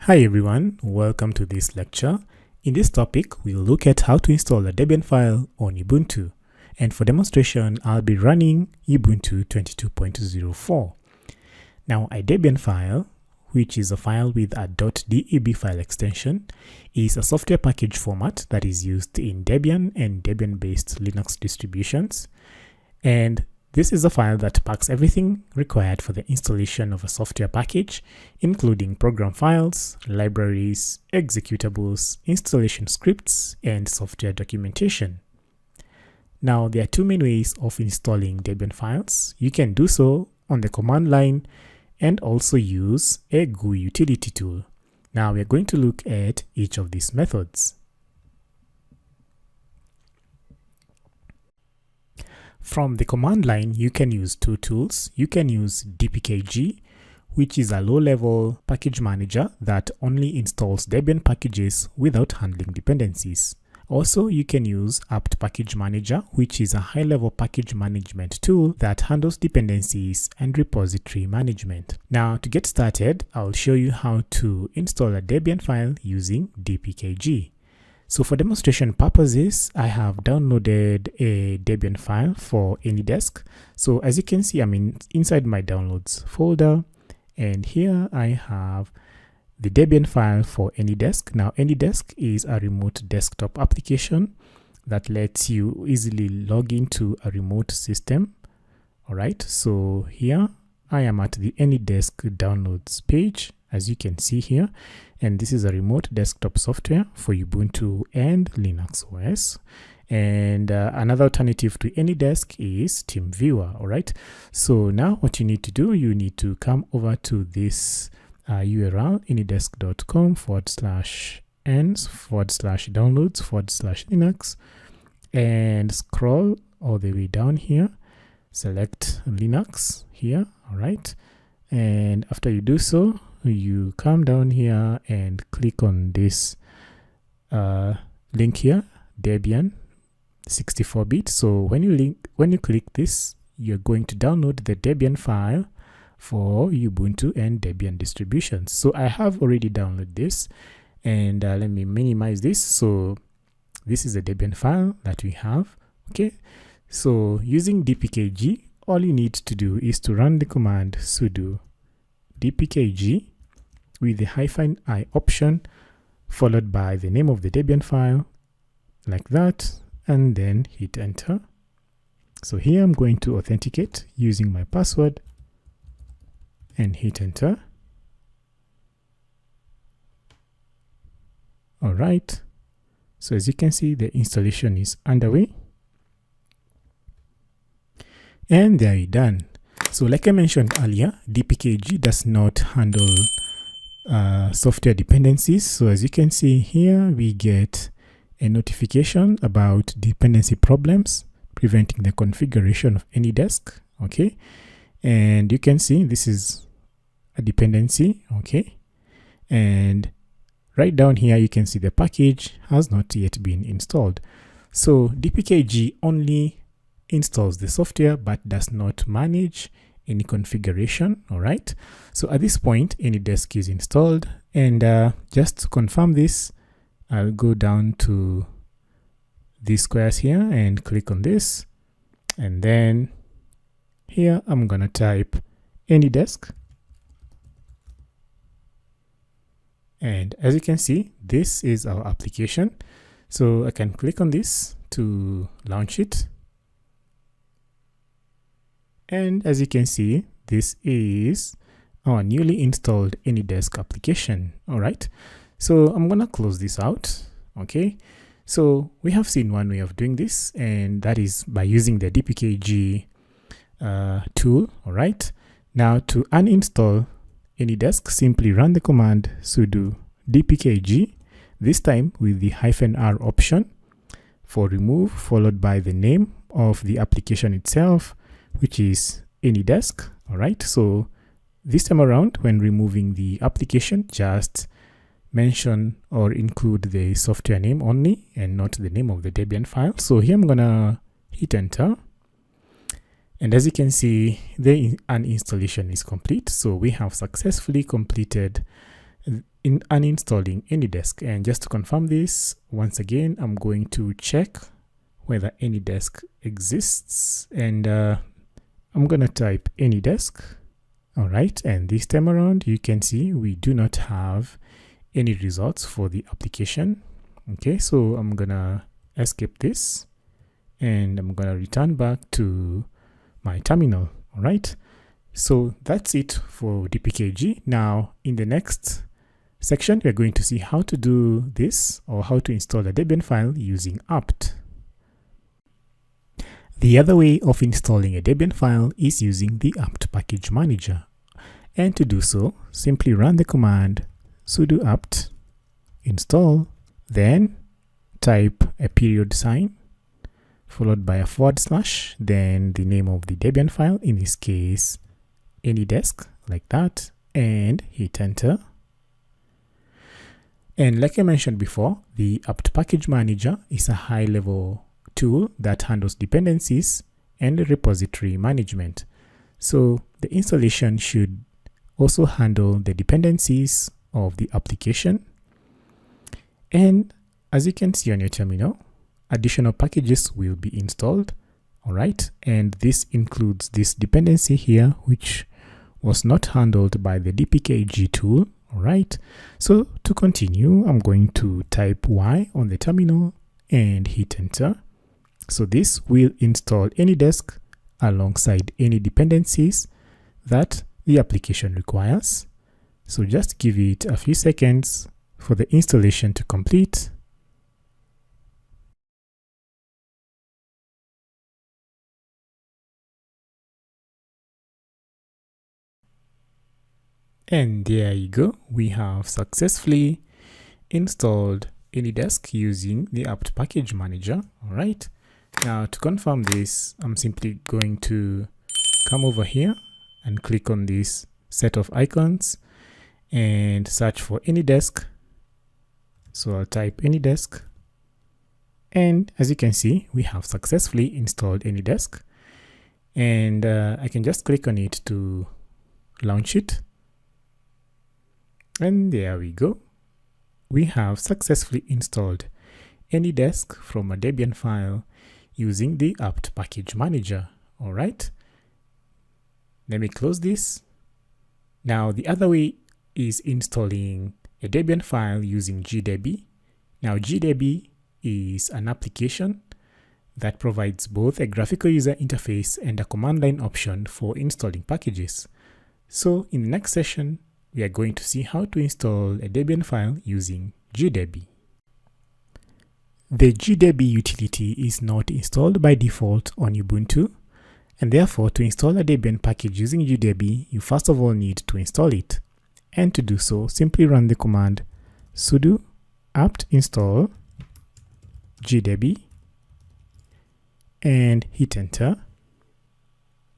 Hi everyone, welcome to this lecture. In this topic, we'll look at how to install a Debian file on Ubuntu. And for demonstration, I'll be running Ubuntu 22.04. Now, a Debian file, which is a file with a .deb file extension, is a software package format that is used in Debian and Debian-based Linux distributions. And this is a file that packs everything required for the installation of a software package, including program files, libraries, executables, installation scripts, and software documentation. Now, there are two main ways of installing Debian files. You can do so on the command line and also use a GUI utility tool. Now, we're going to look at each of these methods. From the command line, you can use two tools. You can use dpkg, which is a low-level package manager that only installs Debian packages without handling dependencies. Also, you can use apt package manager, which is a high-level package management tool that handles dependencies and repository management. Now, to get started, I'll show you how to install a Debian file using dpkg. So for demonstration purposes, I have downloaded a Debian file for AnyDesk. So as you can see, I'm inside my downloads folder, and here I have the Debian file for AnyDesk. Now, AnyDesk is a remote desktop application that lets you easily log into a remote system. All right, so here I am at the AnyDesk downloads page, as you can see here, and this is a remote desktop software for Ubuntu and Linux OS. And another alternative to AnyDesk is TeamViewer. All right, so now what you need to do, you need to come over to this URL, anydesk.com/ens/downloads/Linux, and scroll all the way down here. Select Linux here. All right, and after you do so, you come down here and click on this link here, Debian 64-bit. So when you click this, you're going to download the Debian file for Ubuntu and Debian distributions. So I have already downloaded this, and let me minimize this. So this is a Debian file that we have. Okay, so using dpkg, all you need to do is to run the command sudo dpkg with the -i option followed by the name of the Debian file, like that, and then hit enter. So here I'm going to authenticate using my password and hit enter. All right, so as you can see, the installation is underway, and there you're done. So like I mentioned earlier, dpkg does not handle software dependencies. So as you can see here, we get a notification about dependency problems preventing the configuration of AnyDesk. Okay, and you can see this is a dependency. Okay, and right down here you can see the package has not yet been installed. So dpkg only installs the software but does not manage any configuration. All right, so at this point AnyDesk is installed, and just to confirm this, I'll go down to these squares here and click on this, and then here I'm gonna type AnyDesk, and as you can see, this is our application. So I can click on this to launch it. And as you can see, this is our newly installed AnyDesk application. All right, so I'm gonna close this out. Okay, so we have seen one way of doing this, and that is by using the dpkg tool. All right, now to uninstall AnyDesk, simply run the command sudo dpkg, this time with the -r option for remove, followed by the name of the application itself, which is AnyDesk. All right, so this time around, when removing the application, just mention or include the software name only and not the name of the Debian file. So here I'm gonna hit enter, and as you can see, the uninstallation is complete. So we have successfully completed uninstalling AnyDesk. And just to confirm this, once again, I'm going to check whether AnyDesk exists, and I'm gonna type AnyDesk. All right, and this time around, you can see we do not have any results for the application. Okay, so I'm gonna escape this, and I'm gonna return back to my terminal. All right, so that's it for dpkg. Now, in the next section, we're going to see how to do this, or how to install a Debian file using apt. The other way of installing a Debian file is using the apt package manager. And to do so, simply run the command sudo apt install, then type a period sign followed by a /, then the name of the Debian file, in this case AnyDesk, like that, and hit enter. And like I mentioned before, the apt package manager is a high-level tool that handles dependencies and repository management. So the installation should also handle the dependencies of the application. And as you can see on your terminal, additional packages will be installed. All right, and this includes this dependency here, which was not handled by the dpkg tool. All right, so to continue, I'm going to type Y on the terminal and hit enter. So this will install AnyDesk alongside any dependencies that the application requires. So just give it a few seconds for the installation to complete. And there you go. We have successfully installed AnyDesk using the apt package manager. All right. Now to confirm this, I'm simply going to come over here and click on this set of icons and search for AnyDesk. So I'll type AnyDesk, and as you can see, we have successfully installed AnyDesk, and I can just click on it to launch it. And there we go. We have successfully installed AnyDesk from a Debian file using the apt package manager. All right. Let me close this. Now, the other way is installing a Debian file using Gdebi. Now, Gdebi is an application that provides both a graphical user interface and a command line option for installing packages. So in the next session, we are going to see how to install a Debian file using Gdebi. The Gdebi utility is not installed by default on Ubuntu, and therefore to install a Debian package using Gdebi, you first of all need to install it. And to do so, simply run the command sudo apt install Gdebi and hit enter.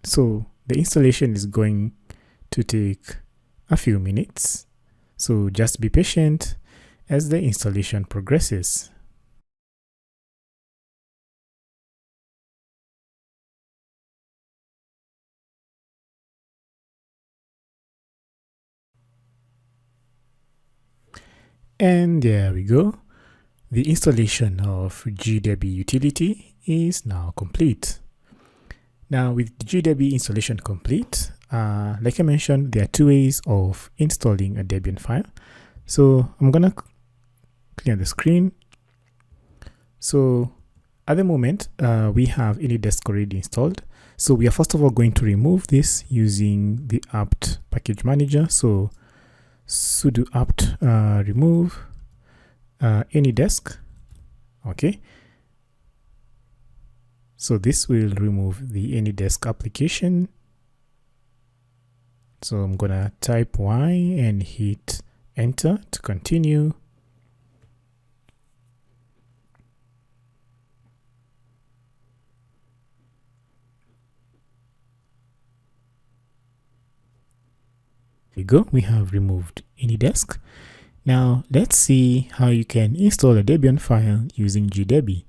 So the installation is going to take a few minutes, so just be patient as the installation progresses. And there we go. The installation of Gdebi utility is now complete. Now with Gdebi installation complete, like I mentioned, there are two ways of installing a Debian file. So I'm gonna clear the screen. So at the moment, we have AnyDesk already installed. So we are first of all going to remove this using the apt package manager. So sudo apt remove AnyDesk. Okay. So this will remove the AnyDesk application. So I'm gonna type Y and hit enter to continue. There we go. We have removed AnyDesk. Now let's see how you can install a Debian file using Gdebi.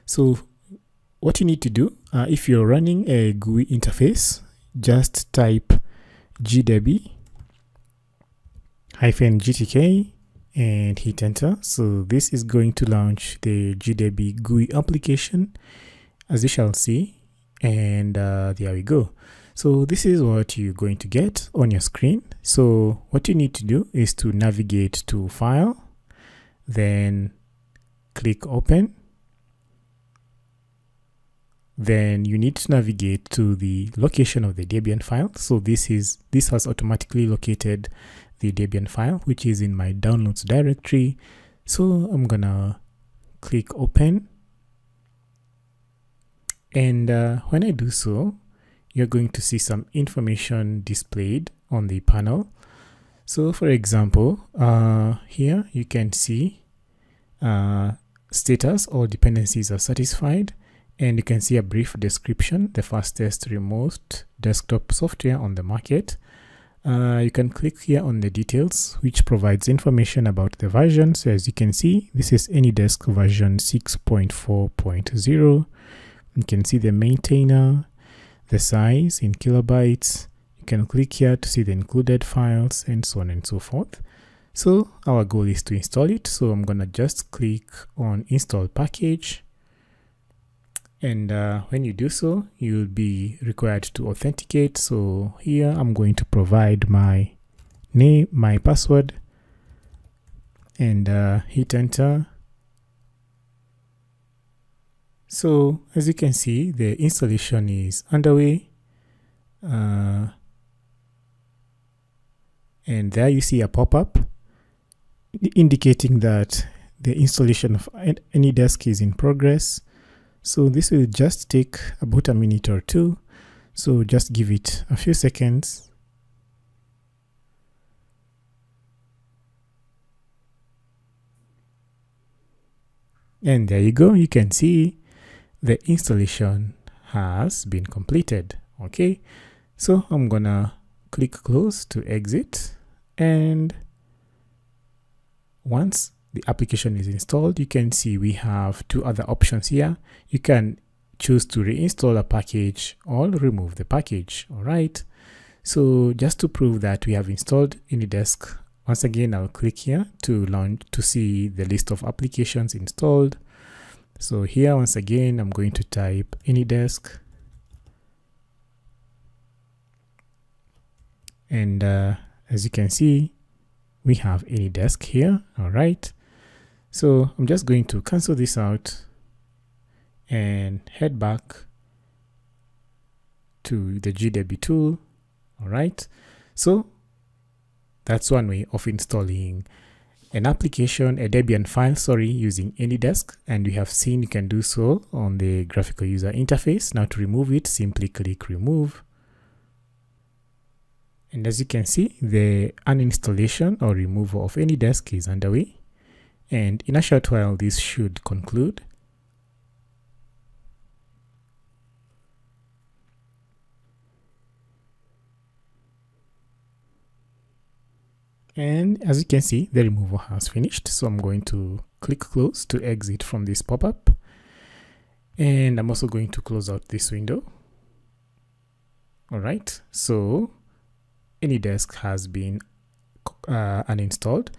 So what you need to do, if you're running a GUI interface, just type gdebi -gtk and hit enter. So this is going to launch the Gdebi GUI application, as you shall see, and there we go. So this is what you're going to get on your screen. So what you need to do is to navigate to File, then click Open. Then you need to navigate to the location of the Debian file. So this has automatically located the Debian file, which is in my downloads directory. So I'm gonna click Open, and when I do so, you're going to see some information displayed on the panel. So for example, here you can see status or dependencies are satisfied, and you can see a brief description: the fastest remote desktop software on the market. You can click here on the details, which provides information about the version. So as you can see, this is AnyDesk version 6.4.0. You can see the maintainer, the size in kilobytes. You can click here to see the included files, and so on and so forth. So our goal is to install it. So I'm gonna just click on Install Package. And when you do so, you'll be required to authenticate. So here I'm going to provide my name, my password, and hit enter. So as you can see, the installation is underway. And there you see a pop-up indicating that the installation of AnyDesk is in progress. So this will just take about a minute or two. So just give it a few seconds. And there you go. You can see the installation has been completed. Okay. So I'm gonna click close to exit. And once the application is installed, you can see we have two other options here. You can choose to reinstall a package or remove the package. All right. So just to prove that we have installed AnyDesk, once again, I'll click here to see the list of applications installed. So here, once again, I'm going to type AnyDesk. And as you can see, we have AnyDesk here. All right. So I'm just going to cancel this out and head back to the Gdebi tool. All right. So that's one way of installing an application, a Debian file, using AnyDesk. And we have seen you can do so on the graphical user interface. Now to remove it, simply click Remove. And as you can see, the uninstallation or removal of AnyDesk is underway. And in a short while, this should conclude. And as you can see, the removal has finished. So I'm going to click close to exit from this pop-up. And I'm also going to close out this window. All right. So AnyDesk has been uninstalled.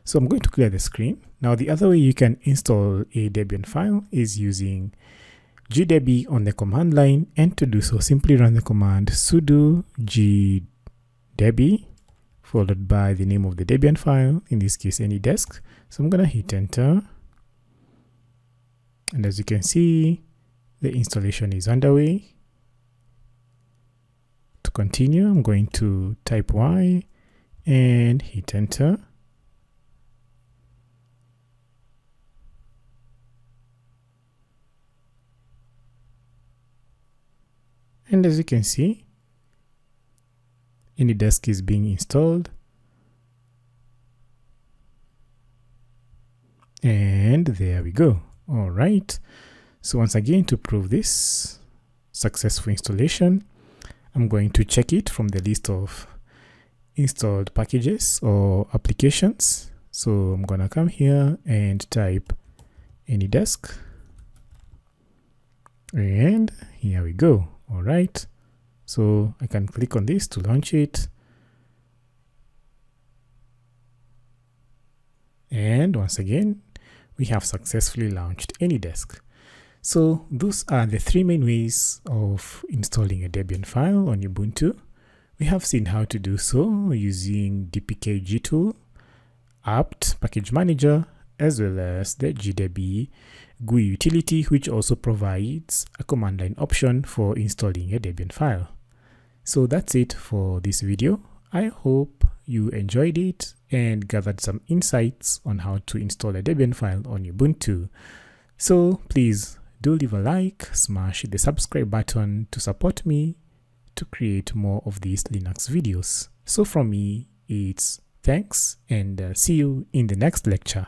So I'm going to clear the screen. Now the other way you can install a Debian file is using Gdebi on the command line. And to do so, simply run the command sudo gdebi followed by the name of the Debian file, in this case AnyDesk. So I'm gonna hit enter. And as you can see, the installation is underway. To continue, I'm going to type Y and hit enter. And as you can see, AnyDesk is being installed. And there we go. All right. So once again, to prove this successful installation, I'm going to check it from the list of installed packages or applications. So I'm going to come here and type AnyDesk. And here we go. All right. So I can click on this to launch it. And once again, we have successfully launched AnyDesk. So those are the three main ways of installing a Debian file on Ubuntu. We have seen how to do so using dpkg tool, apt package manager, as well as the Gdebi GUI utility, which also provides a command line option for installing a Debian file. So that's it for this video. I hope you enjoyed it and gathered some insights on how to install a Debian file on Ubuntu. So please do leave a like, smash the subscribe button to support me to create more of these Linux videos. So from me, it's thanks and see you in the next lecture.